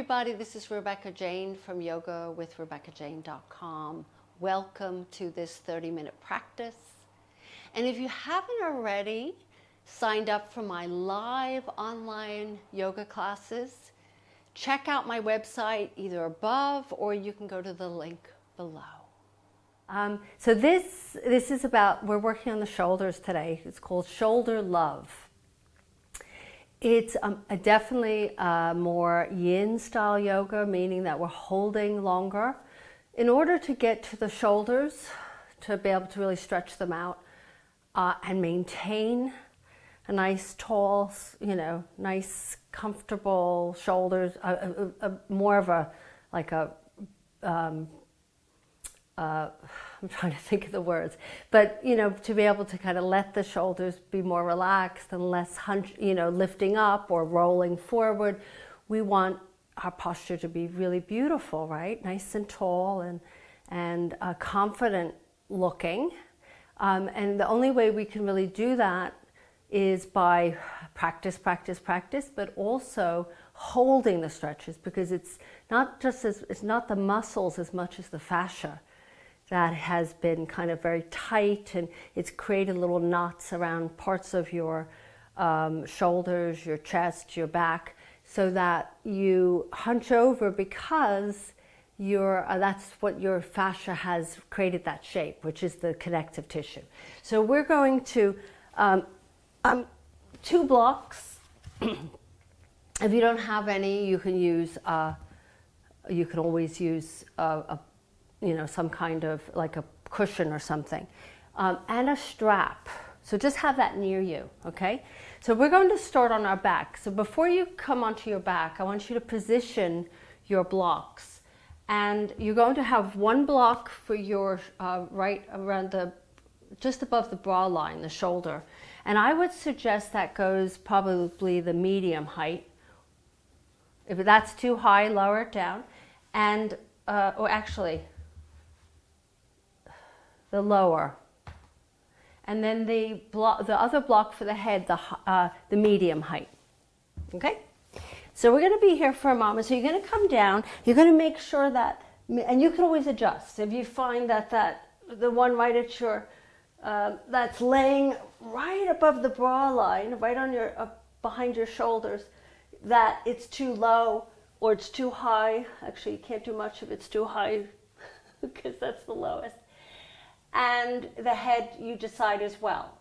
everybody, this is Rebecca Jane from yogawithrebeccajane.com. Welcome to this 30-minute practice. And if you haven't already signed up for my live online yoga classes, check out my website either above or you can go to the link below. So this is about, we're working on the shoulders today. It's called Shoulder Love. It's definitely more yin style yoga, meaning that we're holding longer. In order to get to the shoulders, to be able to really stretch them out and maintain a nice tall, nice comfortable shoulders, more of a, like a, I'm trying to think of the words, but to be able to kind of let the shoulders be more relaxed and less lifting up or rolling forward. We want our posture to be really beautiful, right? Nice and tall and confident looking. And the only way we can really do that is by practice, but also holding the stretches, because it's not the muscles as much as the fascia that has been kind of very tight, and it's created little knots around parts of your shoulders, your chest, your back, so that you hunch over because that's what your fascia has created, that shape, which is the connective tissue. So we're going to 2 blocks. If you don't have any, you can use you can always use some kind of like a cushion or something, and a strap. So just have that near you, okay? So we're going to start on our back. So before you come onto your back, I want you to position your blocks. And you're going to have 1 block for your right around just above the bra line, the shoulder. And I would suggest that goes probably the medium height. If that's too high, lower it down. And, or actually, the lower. And then the other block for the head, the medium height. Okay? So we're going to be here for a moment. So you're going to come down. You're going to make sure that, and you can always adjust. If you find that the one right at your, that's laying right above the bra line, right on your, behind your shoulders, that it's too low or it's too high. Actually, you can't do much if it's too high because that's the lowest. And the head, you decide as well.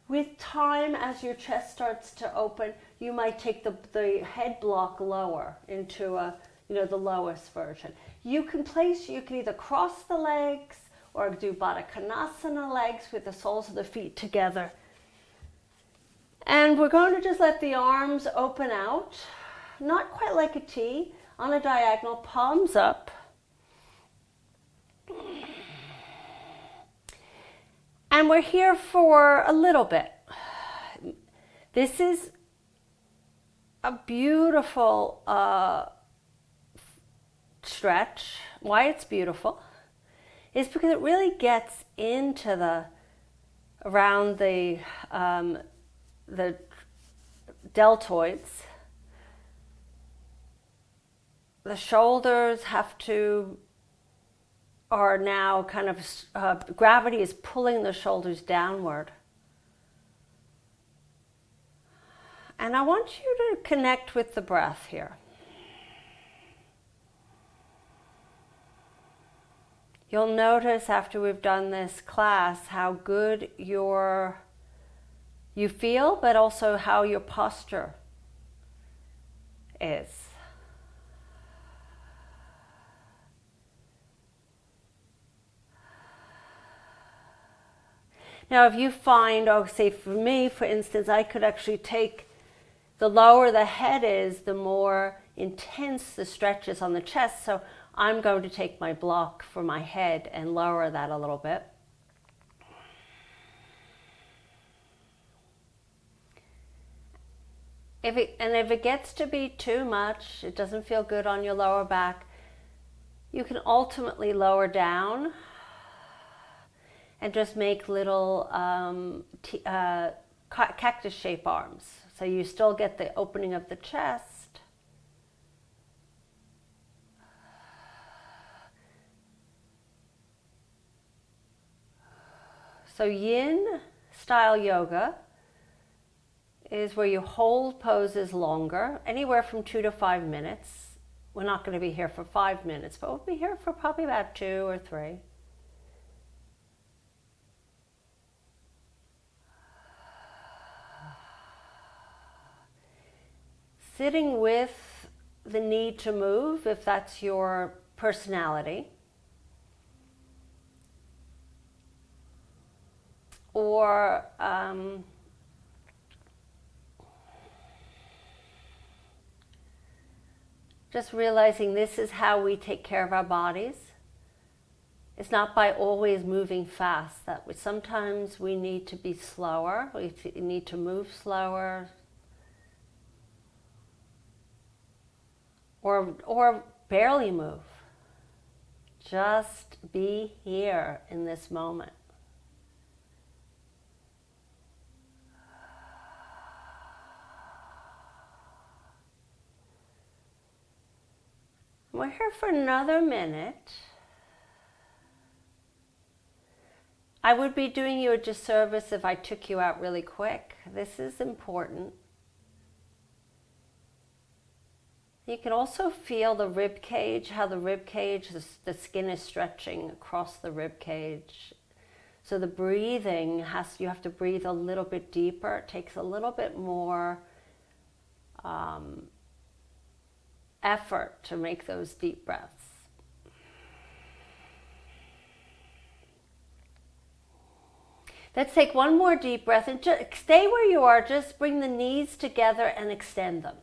With time, as your chest starts to open, you might take the head block lower into the lowest version. You can either cross the legs or do Baddha Konasana legs with the soles of the feet together. And we're going to just let the arms open out, not quite like a T, on a diagonal, palms up. And we're here for a little bit. This is a beautiful stretch. Why it's beautiful is because it really gets into around the deltoids. The shoulders are now kind of, gravity is pulling the shoulders downward. And I want you to connect with the breath here. You'll notice after we've done this class how good you feel, but also how your posture is. Now, if you find, say for me, for instance, I could actually take, the lower the head is, the more intense the stretch is on the chest. So I'm going to take my block for my head and lower that a little bit. If it gets to be too much, it doesn't feel good on your lower back, you can ultimately lower down and just make little cactus shape arms. So you still get the opening of the chest, So yin style yoga is where you hold poses longer, anywhere from 2 to 5 minutes. We're not going to be here for 5 minutes, but we'll be here for probably about 2 or 3. Sitting with the need to move, if that's your personality, or just realizing this is how we take care of our bodies. It's not by always moving fast. Sometimes we need to be slower, we need to move slower, or barely move. Just be here in this moment. We're here for another minute. I would be doing you a disservice if I took you out really quick. This is important. You can also feel the rib cage, how the rib cage, the skin is stretching across the rib cage. So the breathing, you have to breathe a little bit deeper. It takes a little bit more effort to make those deep breaths. Let's take one more deep breath and just stay where you are. Just bring the knees together and extend them.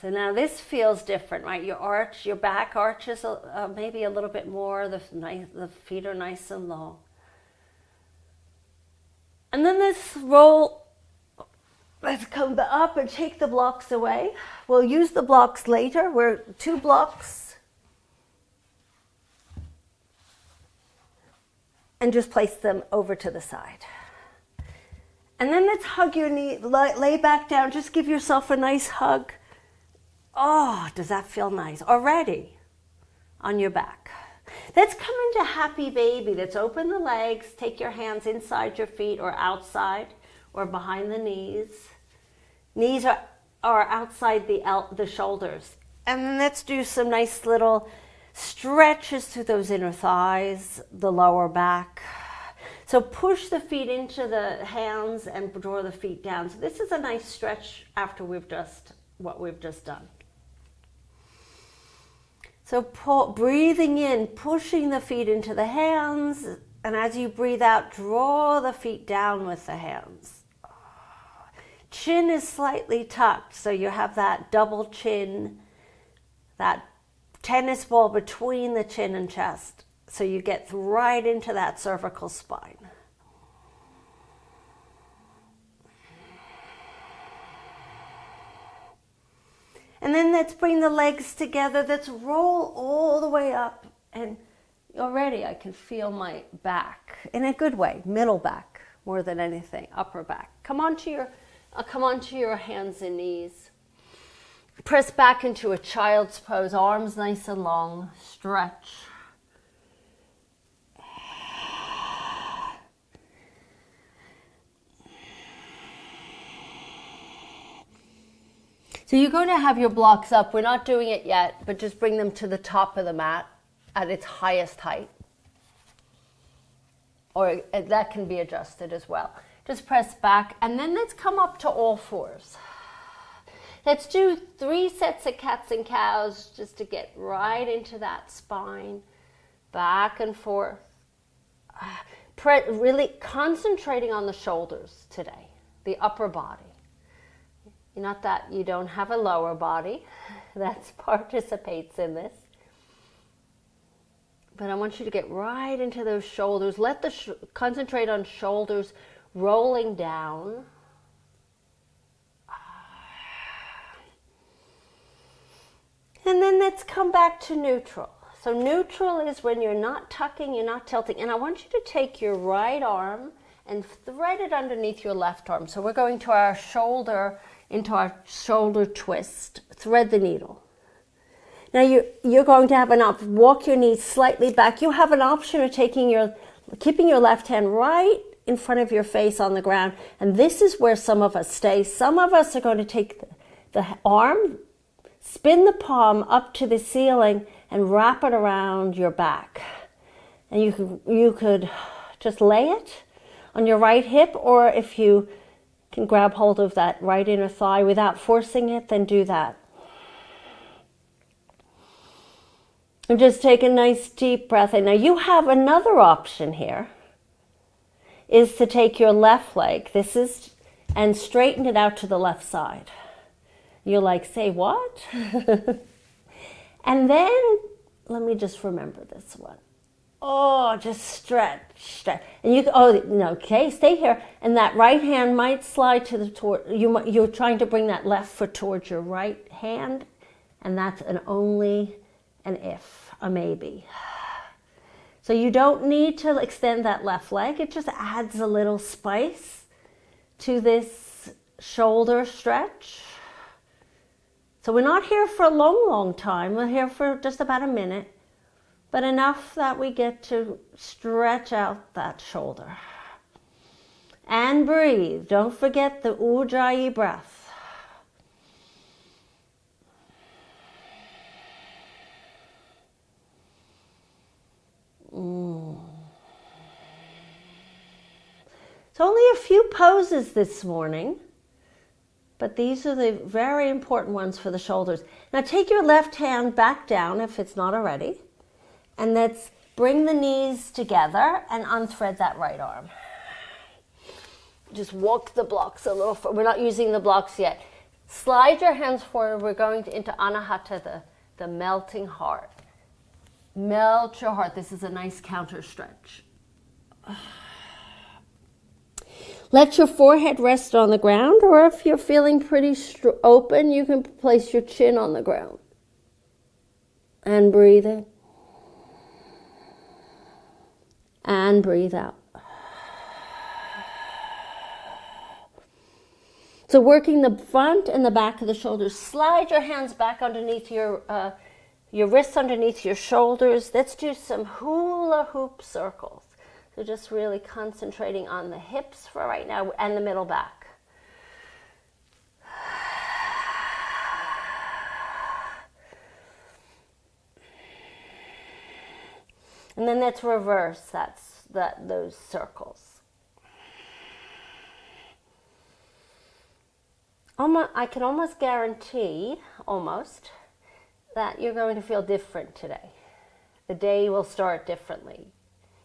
So now this feels different, right? Your back arches maybe a little bit more. The feet are nice and long. And then let's come up and take the blocks away. We'll use the blocks later. We're 2 blocks. And just place them over to the side. And then let's hug your knee, lay back down, just give yourself a nice hug. Oh, does that feel nice? Already on your back. Let's come into happy baby. Let's open the legs, take your hands inside your feet or outside or behind the knees. Knees are outside the shoulders. And then let's do some nice little stretches through those inner thighs, the lower back. So push the feet into the hands and draw the feet down. So this is a nice stretch after what we've just done. So breathing in, pushing the feet into the hands, and as you breathe out, draw the feet down with the hands. Chin is slightly tucked, so you have that double chin, that tennis ball between the chin and chest. So you get right into that cervical spine. And then let's bring the legs together. Let's roll all the way up. And already I can feel my back in a good way, middle back more than anything, upper back. Come onto your hands and knees. Press back into a child's pose, arms nice and long, stretch. So you're going to have your blocks up. We're not doing it yet, but just bring them to the top of the mat at its highest height. Or that can be adjusted as well. Just press back, and then let's come up to all fours. Let's do 3 sets of cats and cows just to get right into that spine. Back and forth. Really concentrating on the shoulders today, the upper body. Not that you don't have a lower body that participates in this. But I want you to get right into those shoulders. Concentrate on shoulders rolling down. And then let's come back to neutral. So neutral is when you're not tucking, you're not tilting. And I want you to take your right arm and thread it underneath your left arm. So we're going to our shoulder, into our shoulder twist. Thread the needle. Now you're going to have an option. Walk your knees slightly back. You have an option of keeping your left hand right in front of your face on the ground. And this is where some of us stay. Some of us are going to take the arm, spin the palm up to the ceiling and wrap it around your back. And you could just lay it on your right hip, or if you can grab hold of that right inner thigh without forcing it, then do that. And just take a nice deep breath in. Now you have another option here, is to take your left leg, and straighten it out to the left side. You're like, say what? And then, let me just remember this one. Oh, just stretch. And okay, stay here. And that right hand might slide to you're trying to bring that left foot towards your right hand. And that's an only, an if, a maybe. So you don't need to extend that left leg. It just adds a little spice to this shoulder stretch. So we're not here for a long, long time. We're here for just about a minute, but enough that we get to stretch out that shoulder. And breathe. Don't forget the Ujjayi breath. It's only a few poses this morning, but these are the very important ones for the shoulders. Now take your left hand back down if it's not already, and let's bring the knees together and unthread that right arm. Just walk the blocks a little further. We're not using the blocks yet. Slide your hands forward. We're going into Anahata, the melting heart. Melt your heart. This is a nice counter stretch. Let your forehead rest on the ground, or if you're feeling pretty open, you can place your chin on the ground. And breathe in. And breathe out. So working the front and the back of the shoulders. Slide your hands back underneath your wrists underneath your shoulders. Let's do some hula hoop circles. So just really concentrating on the hips for right now and the middle back. And then let's reverse those circles. I can almost guarantee, that you're going to feel different today. The day will start differently.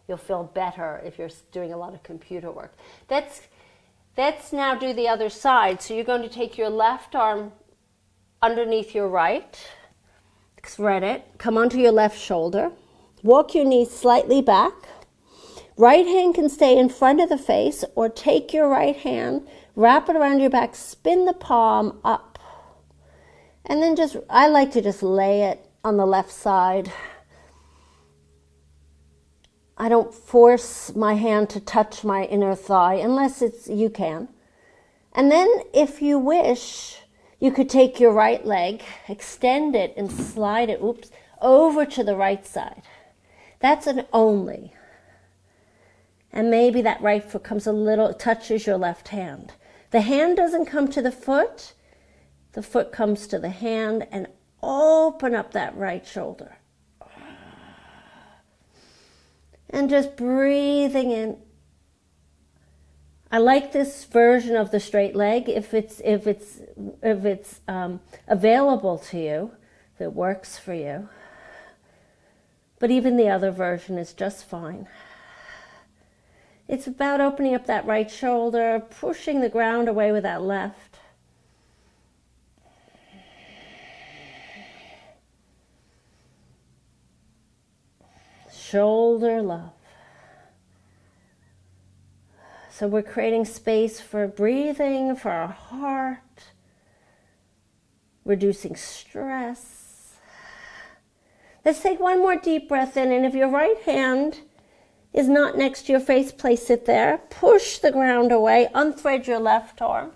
You'll feel better if you're doing a lot of computer work. Let's now do the other side. So you're going to take your left arm underneath your right, thread it, come onto your left shoulder, walk your knees slightly back. Right hand can stay in front of the face, or take your right hand, wrap it around your back, spin the palm up. And then I like to just lay it on the left side. I don't force my hand to touch my inner thigh unless you can. And then if you wish, you could take your right leg, extend it and slide it, over to the right side. That's an only. And maybe that right foot touches your left hand. The hand doesn't come to the foot comes to the hand, and open up that right shoulder. And just breathing in. I like this version of the straight leg if it's available to you, if it works for you. But even the other version is just fine. It's about opening up that right shoulder, pushing the ground away with that left. Shoulder love. So we're creating space for breathing, for our heart, reducing stress. Let's take one more deep breath in, and if your right hand is not next to your face, place it there. Push the ground away, unthread your left arm,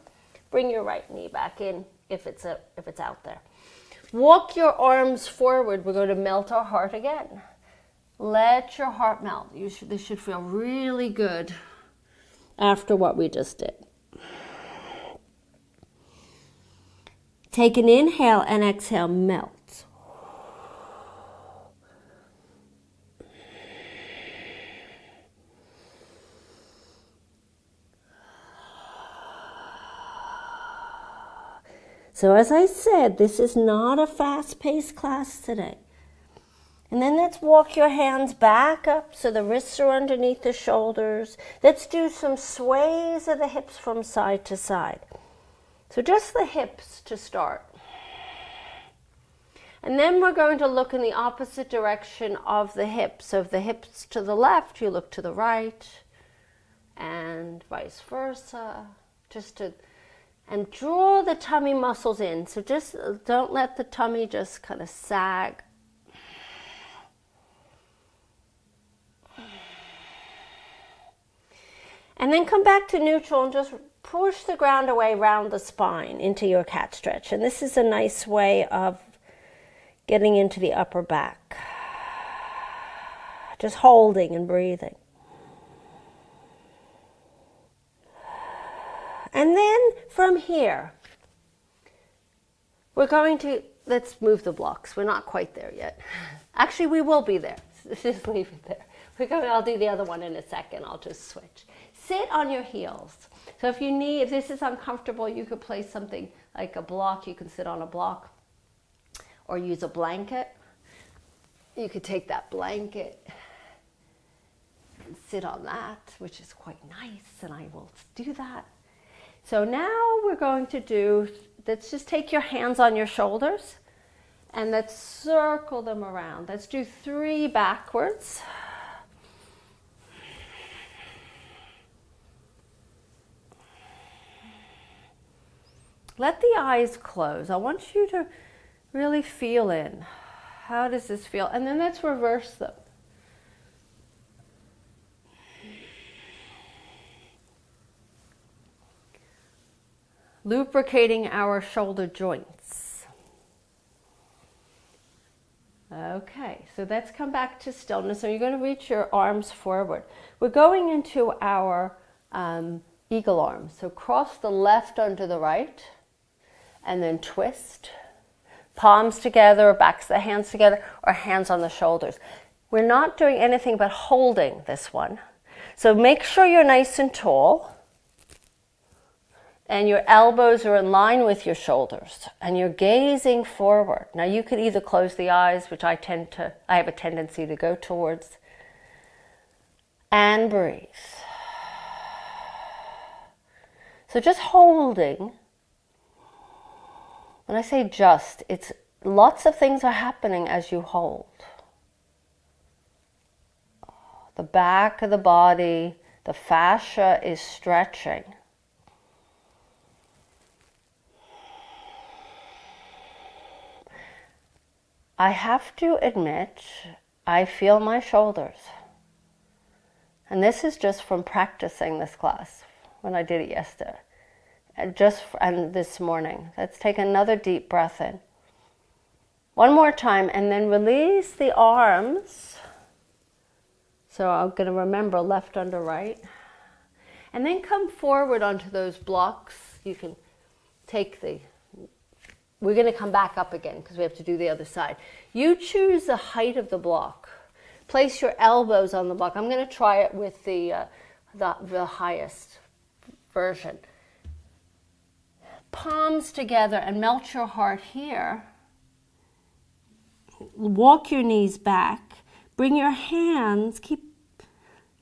bring your right knee back in if it's out there. Walk your arms forward. We're going to melt our heart again. Let your heart melt. This should feel really good after what we just did. Take an inhale and exhale, melt. So as I said, this is not a fast-paced class today. And then let's walk your hands back up so the wrists are underneath the shoulders. Let's do some sways of the hips from side to side. So just the hips to start. And then we're going to look in the opposite direction of the hips. So if the hips to the left, you look to the right, and vice versa. And draw the tummy muscles in. So just don't let the tummy just kind of sag. And then come back to neutral and just push the ground away round the spine into your cat stretch. And this is a nice way of getting into the upper back. Just holding and breathing. And then from here, we're going to, let's move the blocks. We're not quite there yet. Actually, we will be there. Just leave it there. I'll do the other one in a second. I'll just switch. Sit on your heels. So if this is uncomfortable, you could place something like a block. You can sit on a block or use a blanket. You could take that blanket and sit on that, which is quite nice, and I will do that. So now we're going to let's just take your hands on your shoulders and let's circle them around. Let's do 3 backwards. Let the eyes close. I want you to really feel in. How does this feel? And then let's reverse them. Lubricating our shoulder joints. Okay, so let's come back to stillness. So you're going to reach your arms forward. We're going into our eagle arms. So cross the left under the right and then twist. Palms together, or backs of the hands together, or hands on the shoulders. We're not doing anything but holding this one. So make sure you're nice and tall. And your elbows are in line with your shoulders, and you're gazing forward. Now you could either close the eyes, which I have a tendency to go towards, and breathe. So just holding. When I say just, it's lots of things are happening as you hold. The back of the body, the fascia is stretching. I have to admit, I feel my shoulders. And this is just from practicing this class when I did it yesterday. And this morning. Let's take another deep breath in. One more time, and then release the arms. So I'm going to remember left under right. And then come forward onto those blocks. You can take we're going to come back up again because we have to do the other side. You choose the height of the block. Place your elbows on the block. I'm going to try it with the highest version. Palms together and melt your heart here. Walk your knees back. Bring your hands,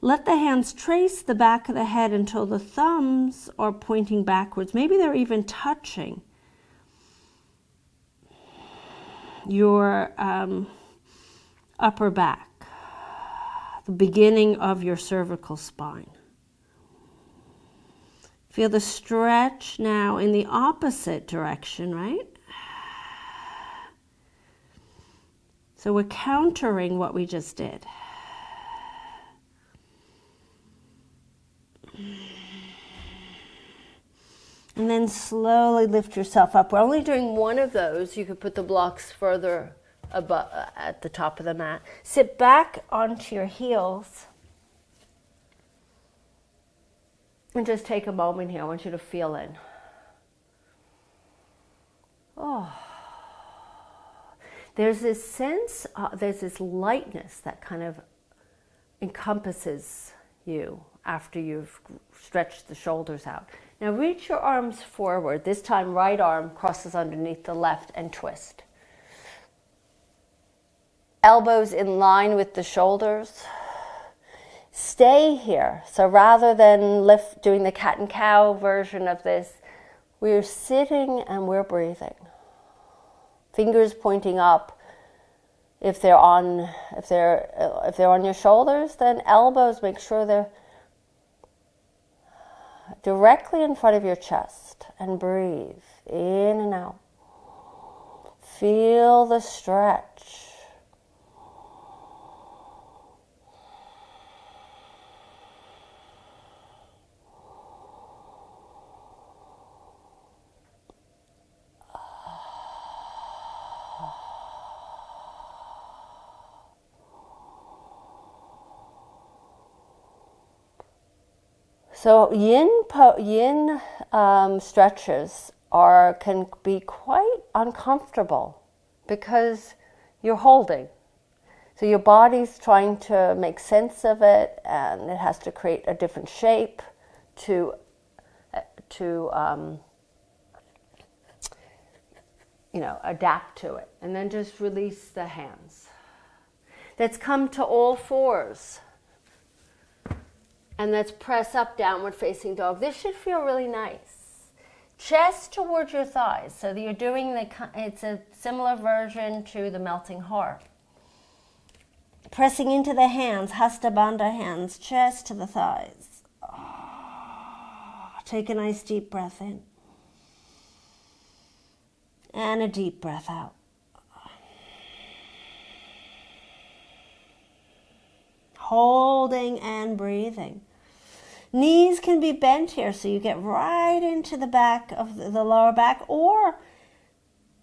let the hands trace the back of the head until the thumbs are pointing backwards. Maybe they're even touching your upper back, the beginning of your cervical spine. Feel the stretch now in the opposite direction, right? So we're countering what we just did. And then slowly lift yourself up. We're only doing one of those. You could put the blocks further above, at the top of the mat. Sit back onto your heels. And just take a moment here. I want you to feel in. Oh. There's this sense, there's this lightness that kind of encompasses you after you've stretched the shoulders out. Now reach your arms forward. This time right arm crosses underneath the left and twist. Elbows in line with the shoulders. Stay here. So rather than doing the cat and cow version of this, we're sitting and we're breathing. Fingers pointing up. If they're on your shoulders, then elbows, make sure they're directly in front of your chest, and breathe in and out. Feel the stretch. So yin stretches can be quite uncomfortable because you're holding. So your body's trying to make sense of it, and it has to create a different shape to adapt to it. And then just release the hands. Let's come to all fours. And let's press up, downward facing dog. This should feel really nice. Chest towards your thighs. So that you're doing it's a similar version to the melting heart. Pressing into the hands, Hasta Bandha hands, chest to the thighs. Take a nice deep breath in. And a deep breath out. Holding and breathing. Knees can be bent here, so you get right into the back of the lower back, or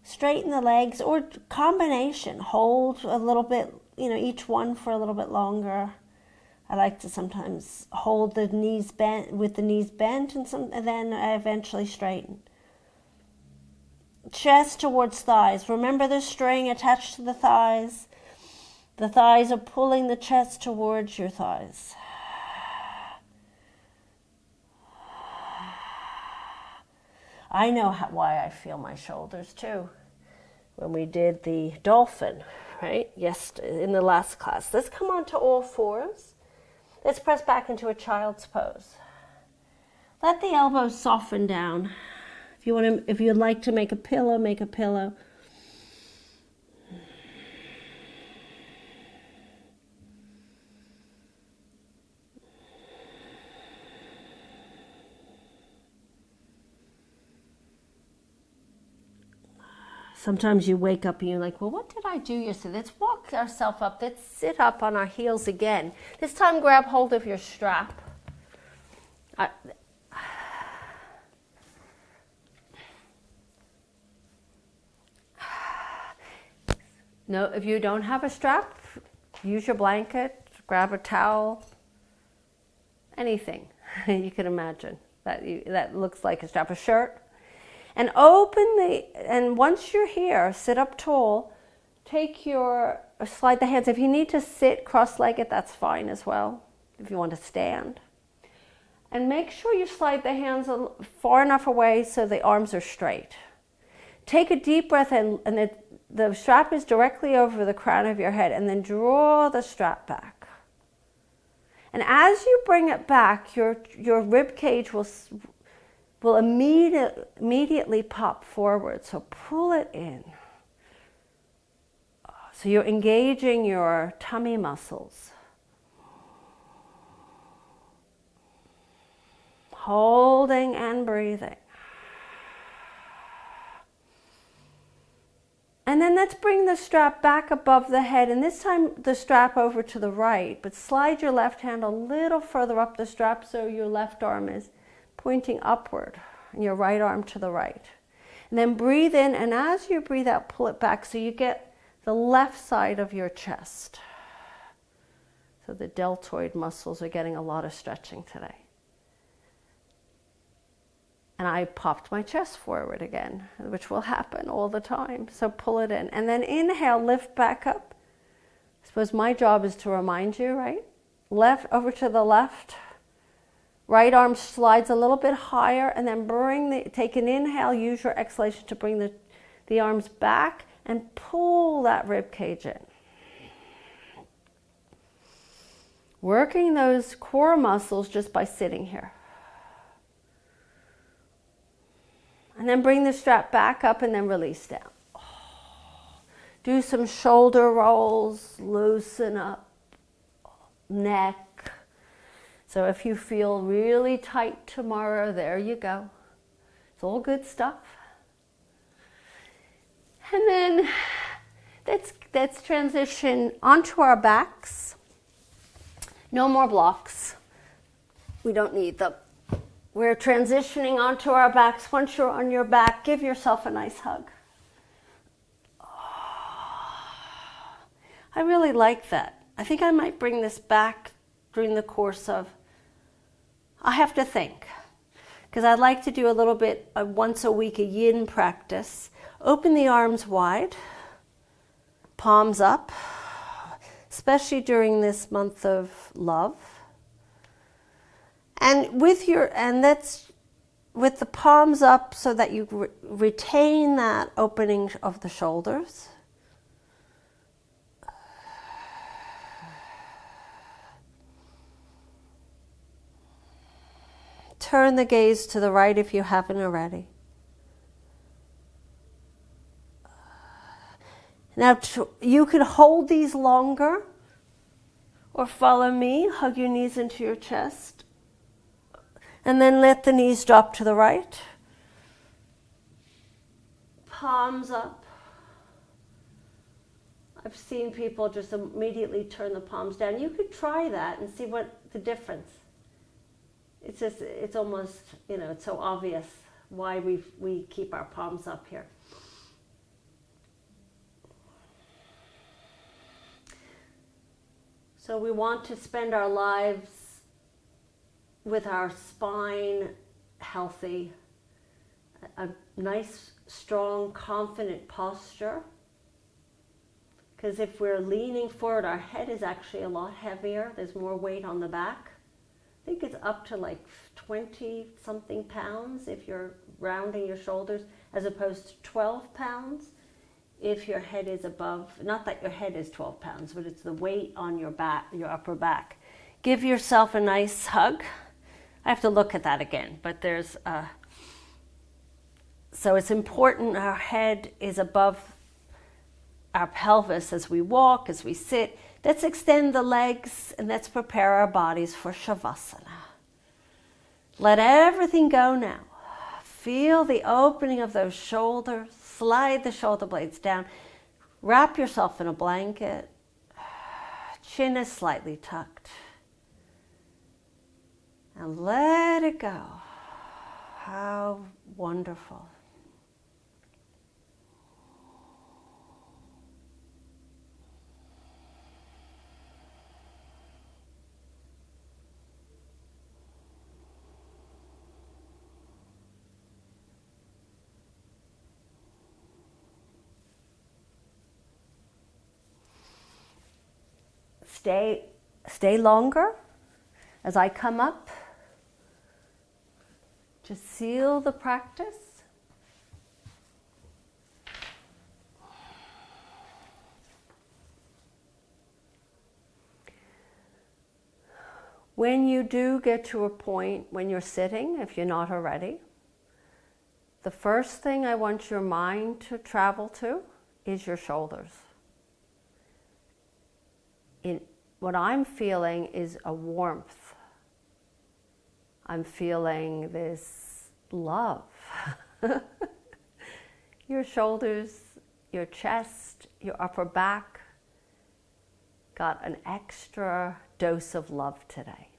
straighten the legs, or combination. Hold a little bit, each one for a little bit longer. I like to sometimes hold the knees bent, with the knees bent, and then I eventually straighten. Chest towards thighs. Remember the string attached to the thighs. The thighs are pulling the chest towards your thighs. I know why I feel my shoulders too. When we did the dolphin, right? Yes, in the last class. Let's come on to all fours. Let's press back into a child's pose. Let the elbows soften down. If you'd like to make a pillow, make a pillow. Sometimes you wake up and you're like, well, what did I do yesterday? Let's walk ourselves up. Let's sit up on our heels again. This time, grab hold of your strap. No, if you don't have a strap, use your blanket, grab a towel, anything you can imagine that looks like a strap, a shirt. And and once you're here, sit up tall, slide the hands. If you need to sit cross-legged, that's fine as well, if you want to stand. And make sure you slide the hands far enough away so the arms are straight. Take a deep breath in, and the strap is directly over the crown of your head, and then draw the strap back. And as you bring it back, your rib cage will immediately pop forward. So pull it in. So you're engaging your tummy muscles. Holding and breathing. And then let's bring the strap back above the head, and this time the strap over to the right, but slide your left hand a little further up the strap so your left arm is pointing upward. and your right arm to the right. And then breathe in, and as you breathe out, pull it back so you get the left side of your chest. So the deltoid muscles are getting a lot of stretching today. And I popped my chest forward again, which will happen all the time. So pull it in. And then inhale, lift back up. I suppose my job is to remind you, right? Left, over to the left. Right arm slides a little bit higher, and then take an inhale, use your exhalation to bring the arms back and pull that rib cage in. Working those core muscles just by sitting here. And then bring the strap back up and then release down. Do some shoulder rolls, loosen up, neck. So if you feel really tight tomorrow, there you go. It's all good stuff. And then let's transition onto our backs. No more blocks. We don't need them. We're transitioning onto our backs. Once you're on your back, give yourself a nice hug. I really like that. I think I might bring this back during the course of, I have to think, because I'd like to do a little bit of once a week a yin practice. Open the arms wide, palms up, especially during this month of love. And that's with the palms up so that you retain that opening of the shoulders. Turn the gaze to the right if you haven't already. Now you could hold these longer or follow me, hug your knees into your chest. And then let the knees drop to the right. Palms up. I've seen people just immediately turn the palms down. You could try that and see what the difference. It's almost, it's so obvious why we keep our palms up here. So we want to spend our lives with our spine healthy, a nice, strong, confident posture. Because if we're leaning forward, our head is actually a lot heavier. There's more weight on the back. I think it's up to like 20-something pounds if you're rounding your shoulders, as opposed to 12 pounds if your head is above. Not that your head is 12 pounds, but it's the weight on your back, your upper back. Give yourself a nice hug. I have to look at that again, but so it's important our head is above our pelvis as we walk, as we sit. Let's extend the legs and let's prepare our bodies for Shavasana. Let everything go now. Feel the opening of those shoulders. Slide the shoulder blades down. Wrap yourself in a blanket. Chin is slightly tucked. And let it go. How wonderful. Stay longer as I come up. Just seal the practice. When you do get to a point when you're sitting, if you're not already, the first thing I want your mind to travel to is your shoulders. What I'm feeling is a warmth. I'm feeling this love. Your shoulders, your chest, your upper back got an extra dose of love today.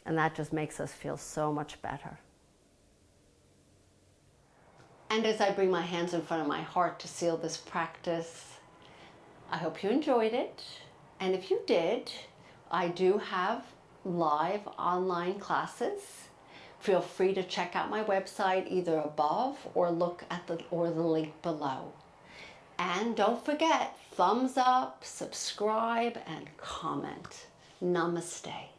And that just makes us feel so much better. And as I bring my hands in front of my heart to seal this practice, I hope you enjoyed it. And if you did, I do have live online classes. Feel free to check out my website either above or look at the link below. And don't forget, thumbs up, subscribe, and comment. Namaste.